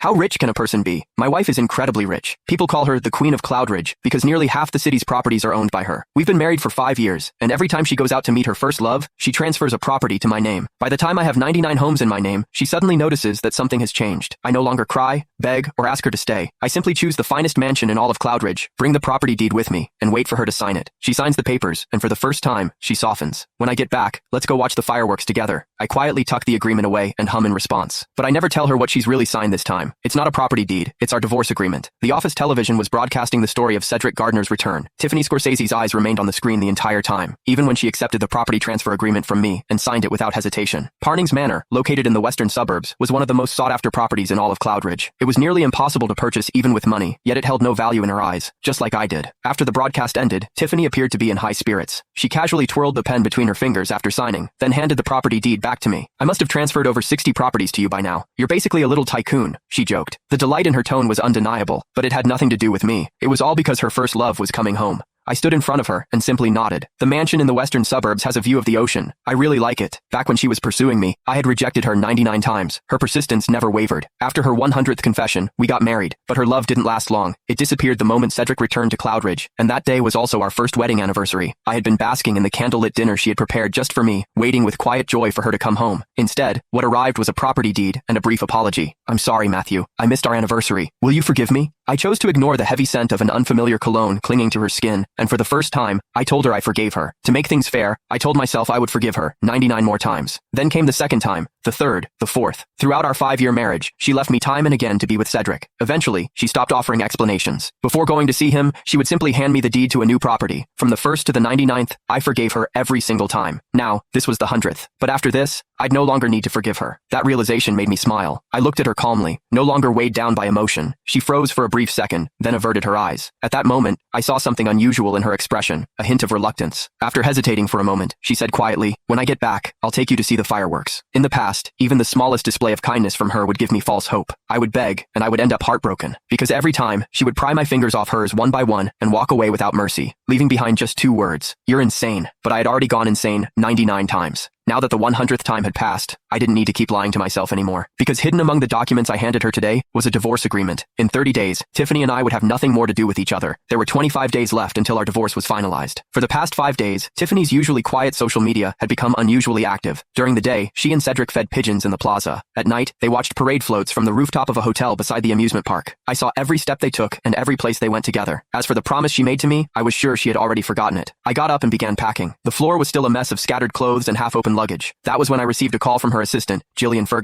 How rich can a person be? My wife is incredibly rich. People call her the Queen of Cloudridge because nearly half the city's properties are owned by her. We've been married for 5 years, and every time she goes out to meet her first love, she transfers a property to my name. By the time I have 99 homes in my name, she suddenly notices that something has changed. I no longer cry, beg, or ask her to stay. I simply choose the finest mansion in all of Cloudridge, bring the property deed with me, and wait for her to sign it. She signs the papers, and for the first time, she softens. When I get back, let's go watch the fireworks together. I quietly tuck the agreement away and hum in response. But I never tell her what she's really signed this time. It's not a property deed, it's our divorce agreement. The office television was broadcasting the story of Cedric Gardner's return. Tiffany Scorsese's eyes remained on the screen the entire time, even when she accepted the property transfer agreement from me and signed it without hesitation. Parning's Manor, located in the western suburbs, was one of the most sought-after properties in all of Cloudridge. It was nearly impossible to purchase even with money, yet it held no value in her eyes, just like I did. After the broadcast ended, Tiffany appeared to be in high spirits. She casually twirled the pen between her fingers after signing, then handed the property deed back to me. I must have transferred over 60 properties to you by now. You're basically a little tycoon, she joked. The delight in her tone was undeniable, but it had nothing to do with me. It was all because her first love was coming home. I stood in front of her and simply nodded. The mansion in the western suburbs has a view of the ocean. I really like it. Back when she was pursuing me, I had rejected her 99 times. Her persistence never wavered. After her 100th confession, we got married, but her love didn't last long. It disappeared the moment Cedric returned to Cloudridge, and that day was also our first wedding anniversary. I had been basking in the candlelit dinner she had prepared just for me, waiting with quiet joy for her to come home. Instead, what arrived was a property deed and a brief apology. I'm sorry, Matthew. I missed our anniversary. Will you forgive me? I chose to ignore the heavy scent of an unfamiliar cologne clinging to her skin, and for the first time, I told her I forgave her. To make things fair, I told myself I would forgive her 99 more times. Then came the second time, the third, the fourth. Throughout our 5-year marriage, she left me time and again to be with Cedric. Eventually, she stopped offering explanations. Before going to see him, she would simply hand me the deed to a new property. From the 1st to the 99th, I forgave her every single time. Now, this was the 100th. But after this, I'd no longer need to forgive her. That realization made me smile. I looked at her calmly, no longer weighed down by emotion. She froze for a brief second, then averted her eyes. At that moment, I saw something unusual in her expression, a hint of reluctance. After hesitating for a moment, she said quietly, "When I get back, I'll take you to see the fireworks." In the past, even the smallest display of kindness from her would give me false hope. I would beg, and I would end up heartbroken, because every time, she would pry my fingers off hers one by one and walk away without mercy, leaving behind just 2 words: "You're insane." But I had already gone insane 99 times. Now that the 100th time had passed, I didn't need to keep lying to myself anymore. Because hidden among the documents I handed her today was a divorce agreement. In 30 days, Tiffany and I would have nothing more to do with each other. There were 25 days left until our divorce was finalized. For the past 5 days, Tiffany's usually quiet social media had become unusually active. During the day, she and Cedric fed pigeons in the plaza. At night, they watched parade floats from the rooftop of a hotel beside the amusement park. I saw every step they took and every place they went together. As for the promise she made to me, I was sure she had already forgotten it. I got up and began packing. The floor was still a mess of scattered clothes and half-open luggage. That was when I received a call from her assistant, Jillian Ferguson.